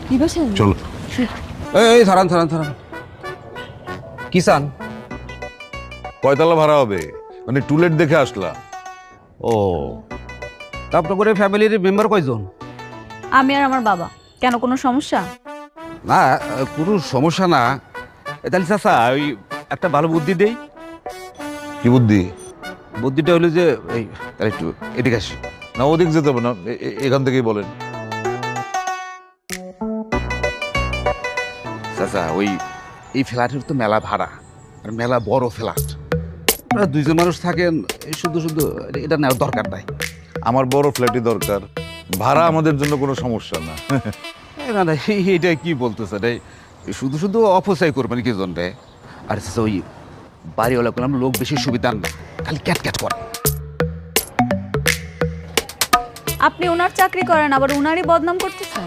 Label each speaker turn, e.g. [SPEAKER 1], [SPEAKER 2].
[SPEAKER 1] কি বলছেন?
[SPEAKER 2] চলো।
[SPEAKER 3] এই থারান থারান থারান, কিষান
[SPEAKER 2] কয়তলা ভাড়া হবে? মানে টুলেট দেখে আসলাম।
[SPEAKER 3] ও, তারপর করে ফ্যামিলির মেম্বার কয়জন?
[SPEAKER 1] আমি আর আমার বাবা। কেন, কোনো সমস্যা?
[SPEAKER 3] না, কোনো সমস্যা না। তাহলে চাচা ওই একটা ভালো বুদ্ধি দেই।
[SPEAKER 2] কি বুদ্ধি?
[SPEAKER 3] বুদ্ধিটা হলো যে এই, তাহলে একটু এদিকে আসি।
[SPEAKER 2] না, ওদিক যেতে হবে না, এখান থেকেই বলেন।
[SPEAKER 3] চাচা ওই এই ফ্ল্যাটের তো মেলা ভাড়া, আর মেলা বড় ফ্ল্যাট। আপনারা দুইজন মানুষ থাকেন, এই শুধু শুধু এটা নেওয়ার দরকার নাই।
[SPEAKER 2] আমার বড় ফ্ল্যাটই দরকার, ভাড়া আমাদের জন্য কোনো সমস্যা না।
[SPEAKER 3] না না, এইটা কি বলতেছে রে? শুধু শুধু অপচয় করবেন কি জন্যে? আর চাচা ওই বাড়িওয়ালা করলাম লোক বেশি সুবিধার না, খালি ক্যাট ক্যাট করে।
[SPEAKER 1] আপনি ওনার চাকরি করেন, আবার ওনারই বদনাম করতেছেন।